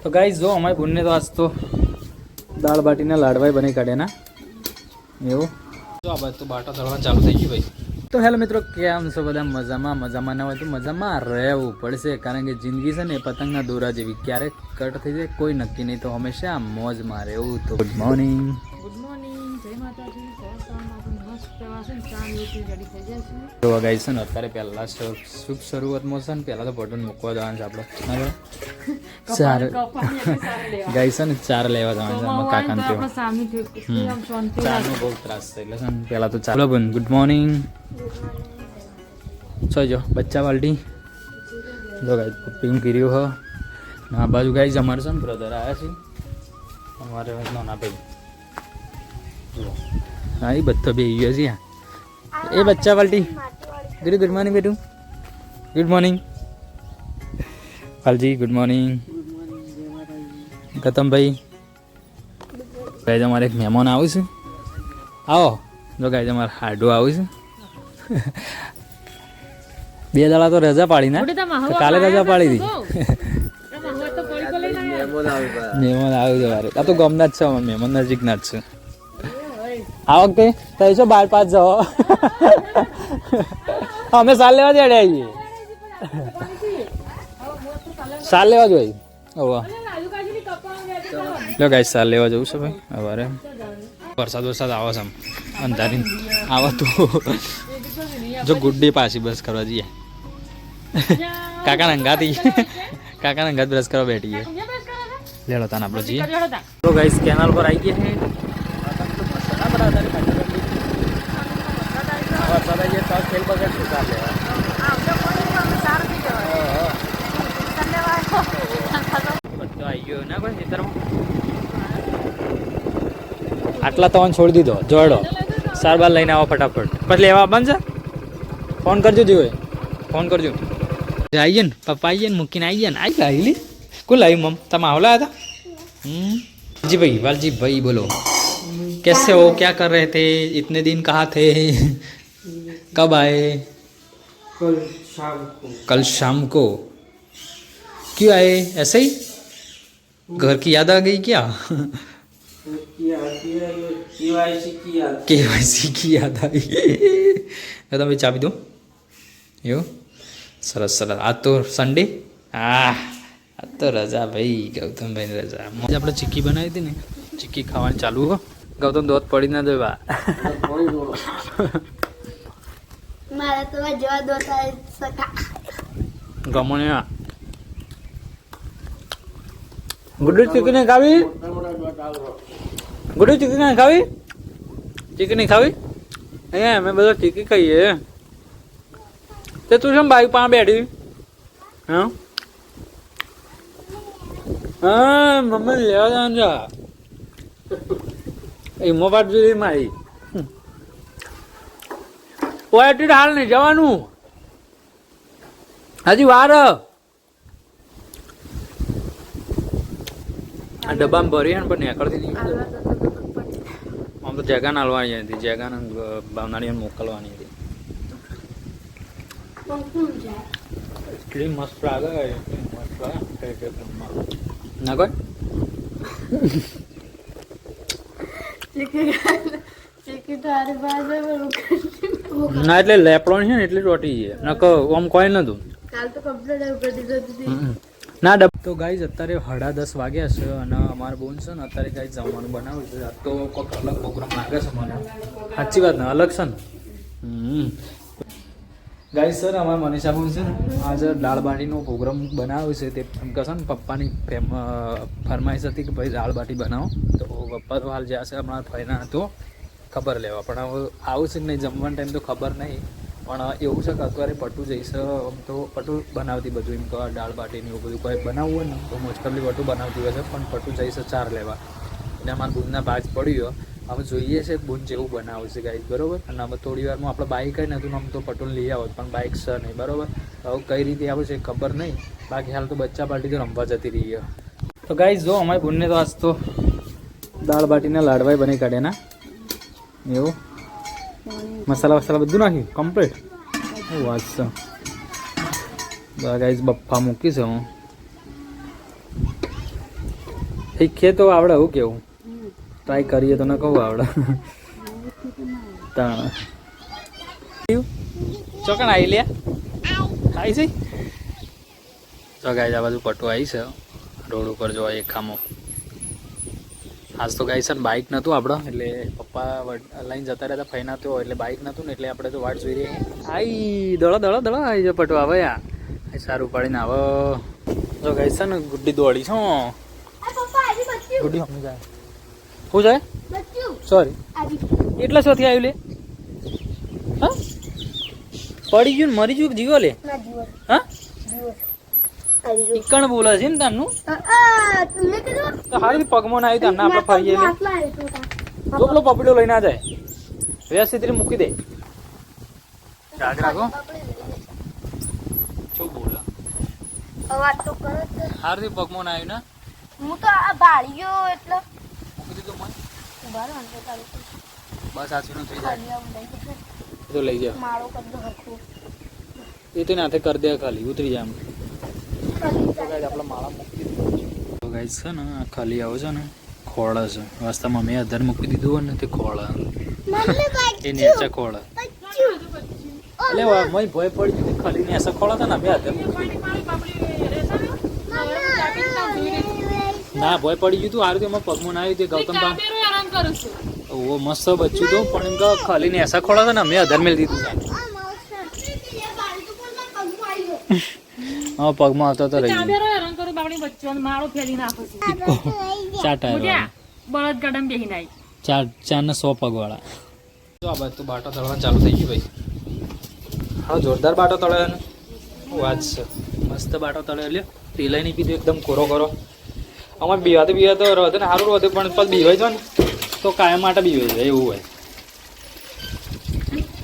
તો ગાઈસ જો અમારી બુનને તો આજ તો દાળ બાટીના લાડવાય બની કાઢ્યા ના એવું જો આ બાદ તો બાટા તળવા ચાલુ થઈ ગયું ભાઈ. તો હેલો મિત્રો, કેમ છો બધા? મજામાં ના હોય તો મજામાં રહેવું પડશે, કારણ કે જિંદગી છે ને પતંગના દોરા જેવી, ક્યારેક કટ થઈ જાય કોઈ નક્કી નહીં, તો હંમેશા મોજમાં રહેવું. તો ગુડ મોર્નિંગ, જય માતાજી. તો ગાઈસ છે ને અત્યારે પહેલા શુભ શરૂઆતમાં છે ને પહેલા તો પટન મૂકવા જવાનું છે આપણે ચાર ગાઈસ છે ને ચાર લેવા જવાનું છે કાકાને ચારનો બહુ ત્રાસ છે એટલે છે ને પહેલા તો ચાલો બન ગુડ મોર્નિંગ જો બચ્ચા પાલટી જો ગાઈસ પપ્પી કર્યું હ આ બાજુ ગાઈસ અમારે છે ને બ્રધર આવ્યા છે અમારે નાના ભાઈ હા એ બધો બે ગયો છે એ બચ્ચા પાલટી ગુડ મોર્નિંગ બેટું ગુડ મોર્નિંગ પાલજી ગુડ મોર્નિંગ ગૌતમભાઈ ગાઈસ અમારે એક મહેમાન આવું છે આવો જો ગાઈસ અમારે હાડો આવું છે બે દાડા તો રજા પાડી ના કાલે રજા પાડી હતી મહેમાન આવ્યું છે મારે આ તો ગમના જ છે અમારે મહેમાન નજીકના જ છે આ વખતે તૈસો 12-5 જાઓ અમે સાલ લેવા જ આવીએ સાલ લેવા જ હોય લો ગાઈસ સાલ લેવા જવું છે ભાઈ સવારે વરસાદ આવે છે અંધારી આવે તો જો ગુડ્ડી પાછી બ્રશ કરવા જઈએ કાકાના અંગાત બ્રશ કરવા બેઠીએ લેડો તાન આપણે જઈએ તો ગાઈસ કેનાલ પર આવી ગયા આટલા તો છોડી દીધો જોડો સાર બાર લઈને આવો ફટાફટ પછી લેવા આવવાનું છે ફોન કરજો જોઈ ફોન કરજો આવીએ ને પપ્પા આવીએ ને મૂકીને આવીએ ને આવી લાવી કોણ લાવી મમ તમે આવલા હતા जी भाई वालजी भाई बोलो कैसे हो क्या कर रहे थे इतने दिन कहाँ थे कब आए कल शाम को क्यों आए ऐसे ही घर की याद आ गई क्या केवाईसी की याद आई તમે ચાબી દો એવું સરસ સરસ આ તો સન્ડે આ તો રજા ભાઈ ગૌતમભાઈ રજા આપણે ચીક્કી બનાવી હતી ને ચીક્કી ખાવાની ચાલુ હો ગૌતમ દોત પડી ના દેવા મારા તો જવા દોતા સકા ગમણ્યા ગુડુ ચીકની ખાવી ગુડુ ચીકની ખાવી ચીકની ખાવી અહીંયા અમે બધા ચીકી ખાઈએ તે તું કેમ બાઈક પાસે બેઠી હા હા મમ્મી લેવા જવાનું છે એમાં વાત જોઈ મારી ઓએટી હાલ નહીં જવાનું હજી વાર આ ડબ્બામાં ભરી ને પણ નીકળતી નહીં આમ તો જગાને હાલવાની હતી જગાને ભાવનાળી મોકલવાની હતી એટલી મસ્ત લાગે ના કોઈ ના એટલે લેપડો છે ને એટલી રોટી છે ના આમ કોઈ નતું ના તો ગાઈઝ અત્યારે 10:30 વાગ્યા છે અને અમારા બોન છે ને અત્યારે ગાઈઝ જમવાનું બનાવ્યું છે આ તો કોઈક અલગ પ્રોગ્રામ લાગે છે મને સાચી વાત ને અલગ છે ને ગાઈઝ સર અમારા મનીષા બોન છે ને આજે દાળ બાટીનો પ્રોગ્રામ બનાવ્યો છે તે એમ કહે છે ને પપ્પાની ફરમાઈશ હતી કે ભાઈ દાળ બાટી બનાવો તો પપ્પા તો હાલ જ્યાં છે અમારા ફઈના હતો ખબર લેવા પણ હવે આવું છે કે નહીં જમવાનો ટાઈમ તો ખબર નહીં પણ એવું છે કે અત્યારે પટુ જઈશ તો પટુ બનાવતી બધું એમ કહે દાળ બાટીને એવું બધું કંઈ બનાવવું હોય ને તો મોસ્ટલી પટુ બનાવતી હોય છે પણ પટુ જઈશ ચાર લેવા એટલે અમારા બૂનના ભાગ પડ્યો હવે જોઈએ છે બૂન જેવું બનાવે છે ગાઈઝ બરોબર અને હવે થોડી વારમાં આપણે બાઇક કંઈ નહોતું આમ તો પટોલ લઈ આવો પણ બાઇક છે નહીં બરોબર હવે કઈ રીતે આવું છે ખબર નહીં બાકી હાલ તો બચ્ચા પાર્ટી તો રમવા જતી રહી ગયો તો ગાઈઝ જો અમારી બૂનને તો આજ તો દાળ બાટીના લાડવાય બની કાઢ્યા ના એવું મસાલા બધું નાખ્યું કમ્પ્લીટ વાત છે ગાઈઝ બફા મૂકી છે હું શીખીએ તો આવડે હું કેવું ટ્રાય કરીએ તો ન કહું આવડે તાણ ચોકણ આવી લે આવી છે તો ગાય આ બાજુ પટુ આવી છે રોડ ઉપર જોવા એક ખામો આજ તો ગાય છે ને બાઇક નહોતું આપણો એટલે પપ્પા લઈને જતા રહેતા ફઈના તો એટલે બાઇક નહોતું ને એટલે આપણે તો વાટ જોઈ રહી આઈ દળો દળો દળો આવી જાય પટુ આવે યા સારું પાડીને આવો જો ગાય છે ને ગુડ્ડી દોડી છો ગુડ્ડી હમણાં જાય શું જાય સોરી એટલા શોથી આવ્યું લે હા પડી ગયું ને મરી ગયું જીવો લે હા કણ બોલે છે ને તારનું તો હારી પગમાં ના આવ્યું તારના આપણે ફરીએ તો પેલો પપડો લઈને આ જાય વ્યવસ્થિત રીતે મૂકી દે રાગ રાખો શું બોલા હારી પગમાં ના આવ્યું ને હું તો આ ભાળી ગયો એટલે મૂકી દીધું મને બસ આ સીનું થઈ જાય એ તો લઈ જાઓ મારો કદો હરખું એ તો નાથે કરી દે ખાલી ઉતરી જાય આપણા માળા મૂકી દીધું તો ગાઈસ છે ને આ ખાલી આવો છે ને ખોળા છે વાસ્તવમાં મેં અધર મૂકી દીધું હોય ને તે ખોળા એ નેચા ખોળા એટલે મય ભય પડી ગયું ખાલી નેસા ખોળા હતા ને મેં અધર ના ભય પડી ગયું તું સારું એમાં પગમાં ના આવ્યું તે ગૌતમ ઓ મસ્ત બચ્યું તો પણ એમ કે ખાલી નેસા ખોળા હતા ને મેં અધર મેળ દીધું હા પગમાં આવતો તો રહી ચાર ને 100 પગ વાળા આ બાજુ તો બાટો તળવાનું ચાલુ થઈ ગયું ભાઈ હા જોરદાર બાટો તળે ને વાત છે મસ્ત બાટો તળે એટલે તેલાઈ નહીં પીધું એકદમ કોરો કરો અમારે બીવાતો રહે ને સારું રહે પણ પછી બીવાય છે ને તો કાયમ માટે બીવાઈ જાય એવું હોય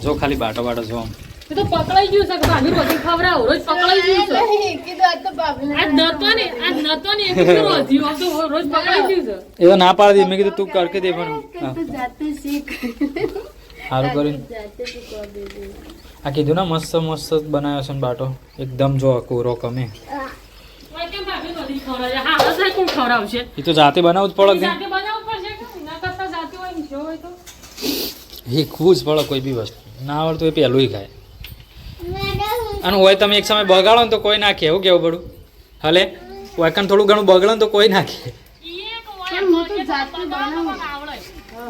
જો ખાલી બાટો જો તો પકડાઈ ગયું છે ભાભી રોટી ખવડાવો રોજ પકડાઈ ગયું છે આ નતો ને એટલું રોધ્યું આમ તો રોજ પકડાઈ ગયું છે એ તો ના પાડી દી મેં કીધું તું કરકે દે પણ સારું કર્યું આ કીધું ને મસ્ત બનાવ્યો છે ને બાટો એકદમ જો કોરો કમે કેમ ભાભી રોટી ખવડાવે હા હશે કોણ ખવડાવશે એ તો જાતે બનાવવું જ પડે જાતે બનાવવું પડશે કે ના કરતા જાતે હોય ને જો હોય તો શીખવું જ પડે કોઈ બી વસ્તુ ના આવડતું એ પહેલું ખાય અને હોય તમે એક સમય બગાડો ને તો કોઈ નાખે એવું કેવું પડું હલે વાયકન થોડું ઘણું બગડો ને તો કોઈ નાખે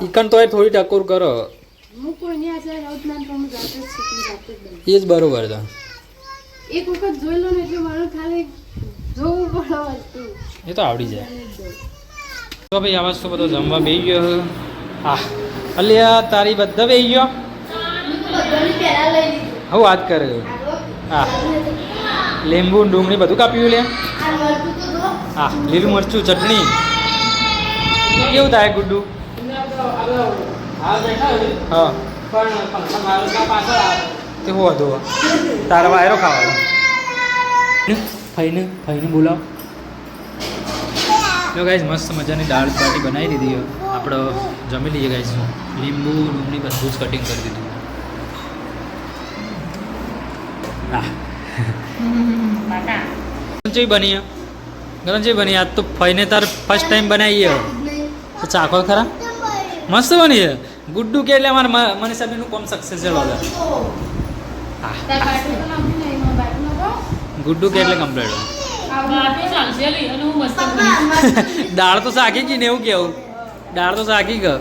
ઈકન તો એ થોડી ટકોર કરો એ જ બરોબર છે એક વખત જોઈ લો ને એટલે મારું ખાલી જોવું પડે એ તો આવડી જાય તો ભાઈ આવાજ તો બધો જમવા બેસી ગયો હા અલ્યા તારી બધા બેસી ગયો હું વાત કરે હા લીંબુ ડુંગળી બધું કાપ્યું લે હા લીલું મરચું ચટણી કેવું થાય ગુડ્ડુ હા તે હો હતો તારા વાયરો ખાવાનો ફઈને બોલાવ જો ગાઈસ મસ્ત મજાની દાળ બાટી બનાવી દીધી આપણે જમી લઈએ ગાઈસ લીંબુ ડુંગળી બધું જ કટિંગ કરી દીધું ગરંજી બની આજ તો ફઈને તાર ફર્સ્ટ ટાઈમ બનાવીએ તો ચાખો ખરા મસ્ત બની છે ગુડ્ડુ કે એટલે અમારે મનીષાબેનનું કોમ સક્સેસફુલ હોય હા ગુડ્ડુ કે એટલે કમ્પ્લીટ દાળ તો શાકી ગઈ ને એવું કેવું દાળ તો શાકી ગયો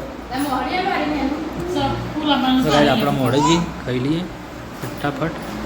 આપણે મોડે જઈએ ખાઈ લઈએ ફટાફટ